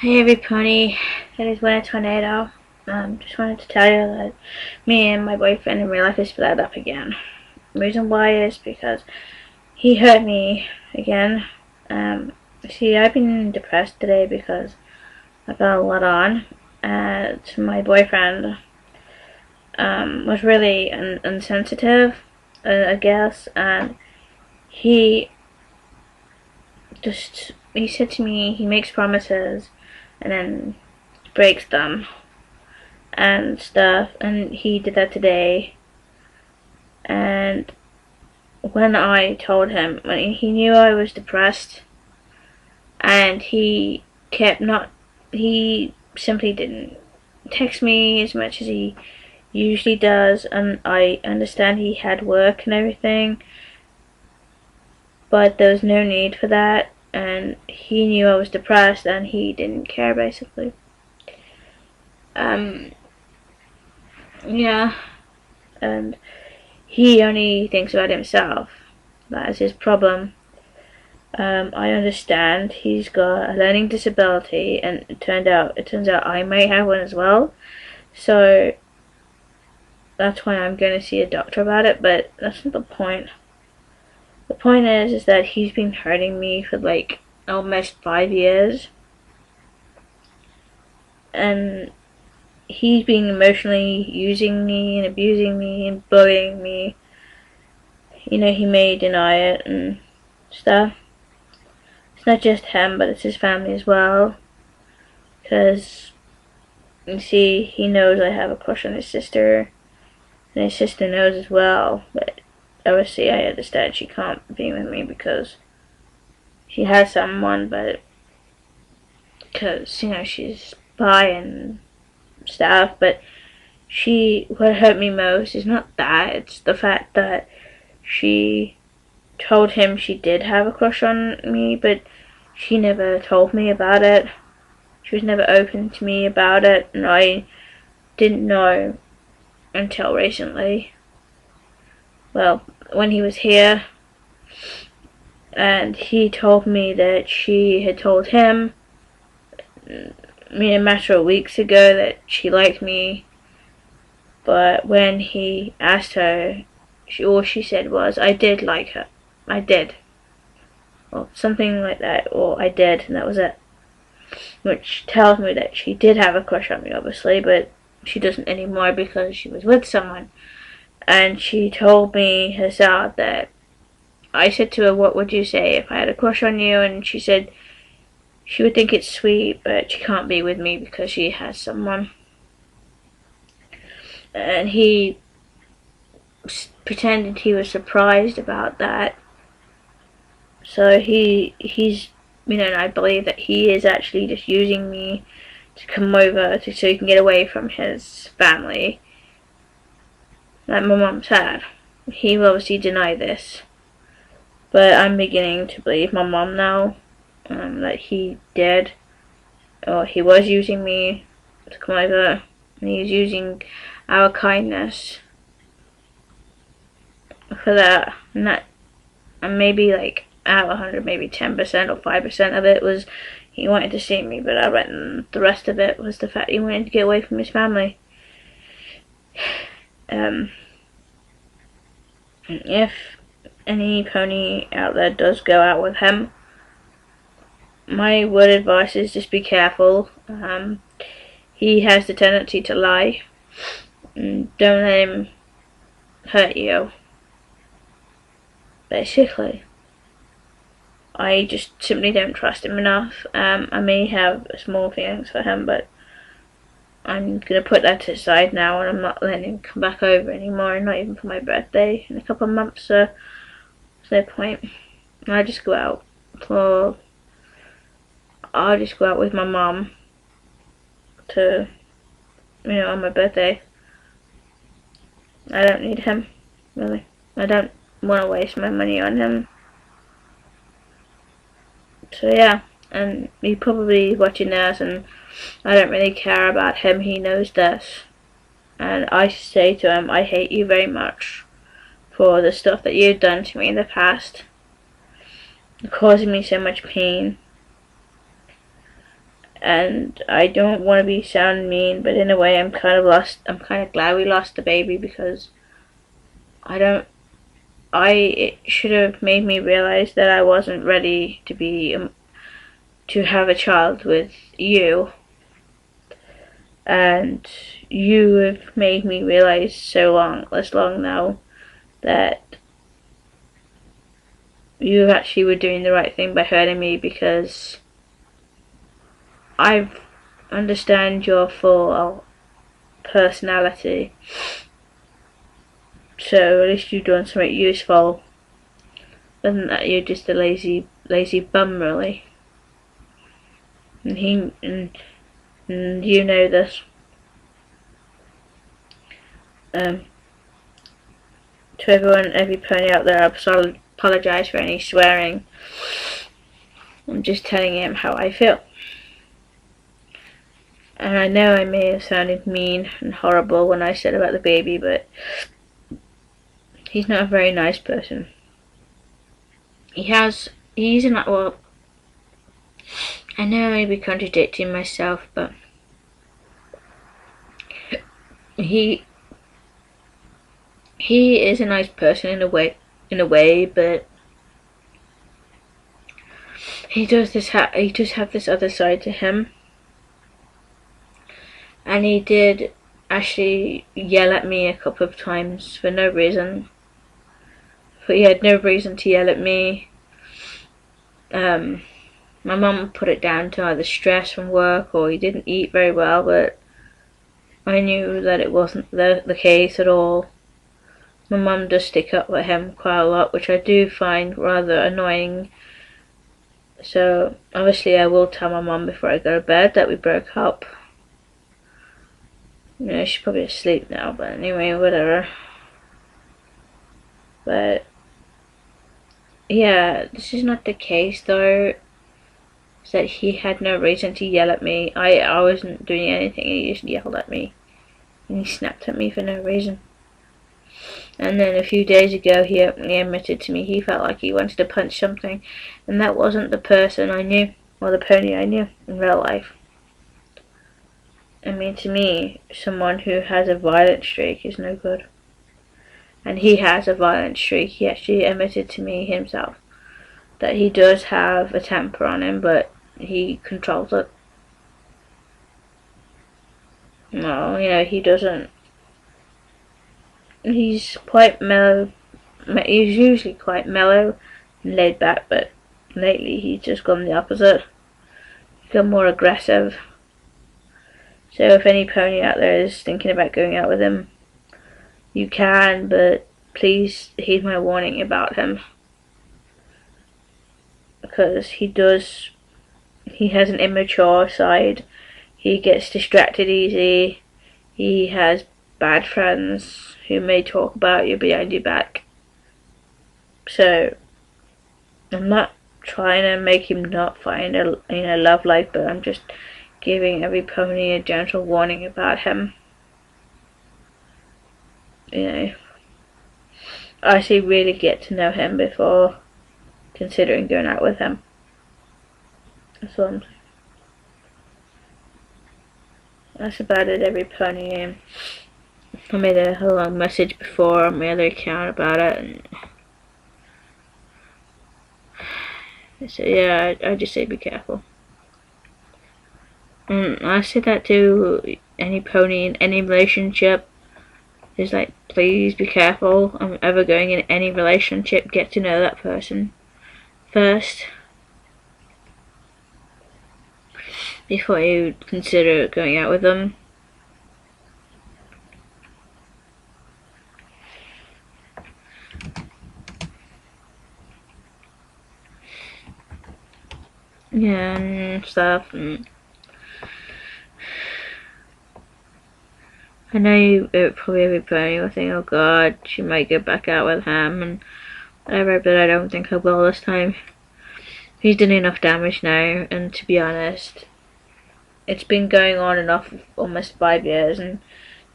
Hey everybody, it is Winter Tornado. Just wanted to tell you that me and my boyfriend in real life is split up again. The reason why is because he hurt me again. See, I've been depressed today because I've got a lot on. And my boyfriend was really insensitive, I guess, and he he said to me he makes promises and then breaks them and stuff, and he did that today. And when I told him, when he knew I was depressed, and he simply didn't text me as much as he usually does, and I understand he had work and everything, but there was no need for that, and he knew I was depressed and he didn't care basically. Yeah, and he only thinks about himself. That is his problem. I understand he's got a learning disability, and it turns out I may have one as well. So that's why I'm going to see a doctor about it. But that's not the point. The point is that he's been hurting me for like almost 5 years, and he's been emotionally using me and abusing me and bullying me. You know, he may deny it and stuff. It's not just him, but it's his family as well. Because, you see, he knows I have a crush on his sister, and his sister knows as well. But obviously, I understand she can't be with me because she has someone, but because, you know, she's bi and stuff. But what hurt me most is not that, it's the fact that she told him she did have a crush on me, but she never told me about it. She was never open to me about it, and I didn't know until recently. Well, when he was here, and he told me that she had told him, a matter of weeks ago, that she liked me, but when he asked her, all she said was, I did like her. I did. Or something like that, or I did, and that was it. Which tells me that she did have a crush on me, obviously, but she doesn't anymore because she was with someone. And she told me herself that I said to her, what would you say if I had a crush on you? And she said she would think it's sweet, but she can't be with me because she has someone. And he pretended he was surprised about that. So he's, and I believe that he is actually just using me to come over so he can get away from his family, like my mom said. He will obviously deny this, but I'm beginning to believe my mom now, that he did, or he was using me to come over, and he's using our kindness for that, and maybe like out of 100, maybe 10% or 5% of it was he wanted to see me, but I reckon the rest of it was the fact he wanted to get away from his family. If any pony out there does go out with him, my word advice is just be careful. He has the tendency to lie. Don't let him hurt you, basically. I just simply don't trust him enough. I may have small feelings for him, but I'm going to put that to the side now, and I'm not letting him come back over anymore, not even for my birthday in a couple of months, so there's no point. I'll just go out with my mom to, on my birthday. I don't need him, really. I don't want to waste my money on him. So yeah, and he's probably watching this, and I don't really care about him. He knows this, and I say to him, I hate you very much for the stuff that you've done to me in the past, causing me so much pain. and I don't want to be sound mean, but in a way I'm kind of glad we lost the baby, because it should have made me realize that I wasn't ready to have a child with you, and you have made me realize this long now, that you actually were doing the right thing by hurting me, because I understand your full personality. So at least you've done something useful. Other than that, you're just a lazy bum, really. And you know this. To every pony out there, I apologise for any swearing. I'm just telling him how I feel. And I know I may have sounded mean and horrible when I said about the baby, but he's not a very nice person. He's not, well, I know I may be contradicting myself, but he is a nice person in a way, but he does have this other side to him. And he did actually yell at me a couple of times for no reason. But he had no reason to yell at me. My mum put it down to either stress from work or he didn't eat very well, but I knew that it wasn't the case at all. My mum does stick up with him quite a lot, which I do find rather annoying. So obviously I will tell my mum before I go to bed that we broke up. You know, she's probably asleep now, but anyway, whatever. But yeah, this is not the case though. Is that he had no reason to yell at me. I wasn't doing anything, he just yelled at me. And he snapped at me for no reason. And then a few days ago he openly admitted to me he felt like he wanted to punch something, and that wasn't the person I knew, or the pony I knew in real life. I mean, to me, someone who has a violent streak is no good. And he has a violent streak. He actually admitted to me himself that he does have a temper on him, but he controls it. No, you know, he doesn't. He's quite mellow. He's usually quite mellow and laid back, but lately he's just gone the opposite. He's gone more aggressive. So if any pony out there is thinking about going out with him, you can, but please heed my warning about him. Because he has an immature side. He gets distracted easy. He has bad friends who may talk about you behind your back. So I'm not trying to make him not find a love life, but I'm just giving every pony a gentle warning about him. You know, I say really get to know him before considering going out with him. That's what I'm saying. That's about it, every pony. I made a long message before on my other account about it, and so yeah, I just say be careful. And I say that to any pony in any relationship. Is like, please be careful. I'm ever going in any relationship, get to know that person first before you consider going out with them. Yeah, and stuff. And I know probably every pony will think, oh god, she might get back out with him and whatever, but I don't think I will this time. He's done enough damage now, and to be honest, it's been going on and off for almost 5 years, and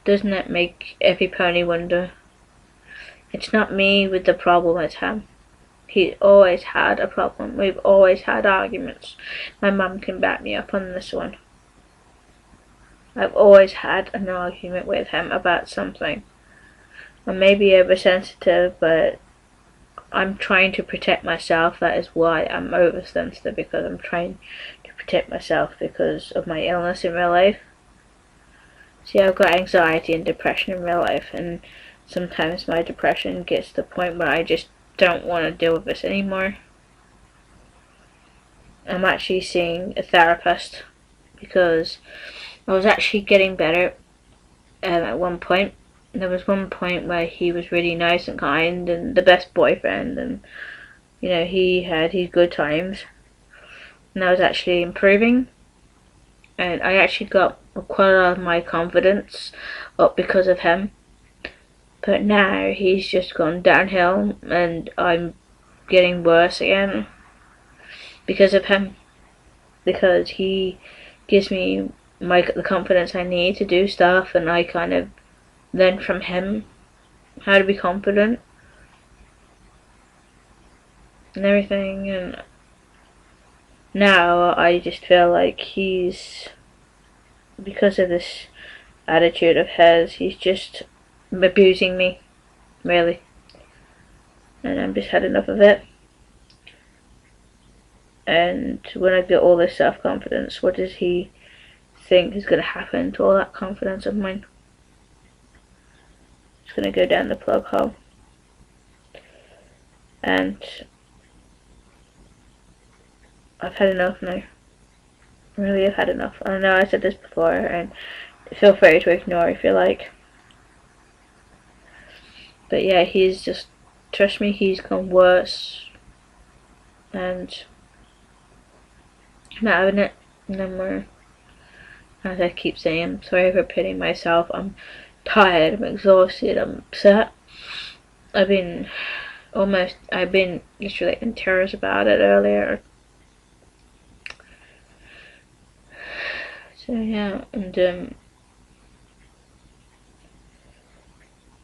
doesn't it make every pony wonder? It's not me with the problem, it's him. He's always had a problem. We've always had arguments. My mum can back me up on this one. I've always had an argument with him about something. I may be oversensitive, but I'm trying to protect myself. That is why I'm oversensitive, because I'm trying to protect myself because of my illness in real life. See, I've got anxiety and depression in real life, and sometimes my depression gets to the point where I just don't want to deal with this anymore. I'm actually seeing a therapist because I was actually getting better at one point. There was one point where he was really nice and kind and the best boyfriend, and you know, he had his good times, and I was actually improving, and I actually got quite a lot of my confidence up because of him. But now he's just gone downhill and I'm getting worse again because of him, because he gives me the confidence I need to do stuff, and I kind of learn from him how to be confident and everything. And now I just feel like he's, because of this attitude of his, he's just abusing me, really, and I've just had enough of it. And when I get all this self-confidence, what does he think is going to happen to all that confidence of mine? It's going to go down the plug hole. And I've had enough now. Really, I've had enough. I know I said this before, and feel free to ignore if you like. But yeah, he's just, trust me, he's gone worse. And I'm not having it no more. As I keep saying, I'm sorry for pitying myself. I'm tired, I'm exhausted, I'm upset. I've been literally in tears about it earlier. So yeah, and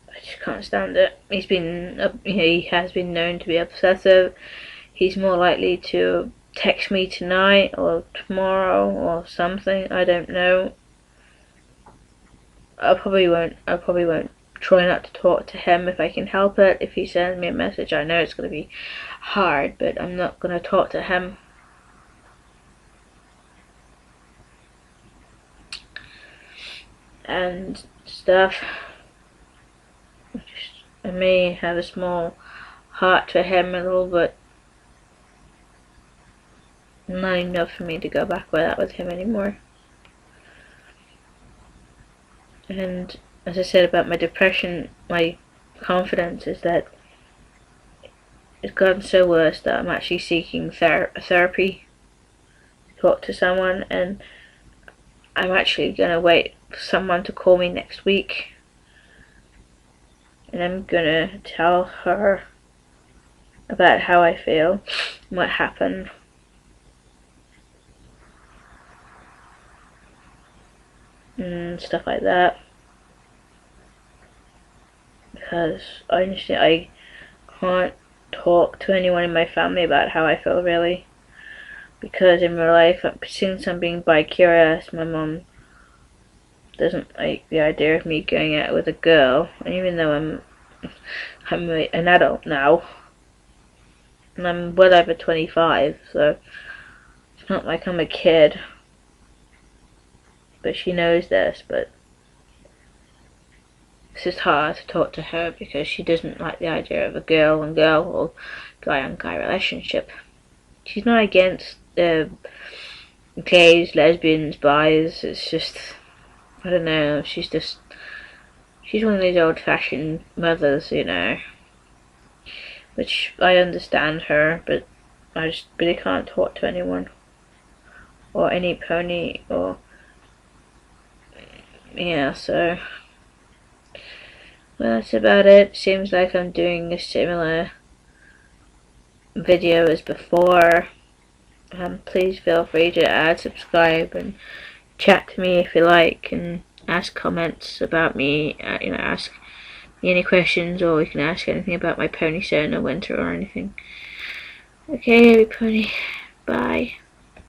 I just can't stand it. He's been, he has been known to be obsessive. He's more likely to text me tonight or tomorrow or something. I don't know. I probably won't try not to talk to him if I can help it. If he sends me a message, I know it's going to be hard, but I'm not going to talk to him. And stuff. I may have a small heart for him a little, but not enough for me to go back with him anymore. And as I said about my depression, my confidence is that it's gotten so worse that I'm actually seeking therapy, talk to someone, and I'm actually gonna wait for someone to call me next week, and I'm gonna tell her about how I feel, what happened. And stuff like that, because honestly I can't talk to anyone in my family about how I feel, really, because in real life, since I'm being bi-curious, my mum doesn't like the idea of me going out with a girl, and even though I'm an adult now and I'm well over 25, so it's not like I'm a kid. But she knows this, but it's just hard to talk to her because she doesn't like the idea of a girl on girl or guy on guy relationship. She's not against gays, lesbians, bis. It's just, I don't know, she's one of these old fashioned mothers, you know. Which I understand her, but I just really can't talk to anyone. Or any pony, or yeah, so well, that's about it. Seems like I'm doing a similar video as before. Please feel free to add, subscribe, and chat to me if you like, and ask comments about me. You know, ask me any questions, or you can ask anything about my pony show in the winter or anything. Okay, everybody. Bye.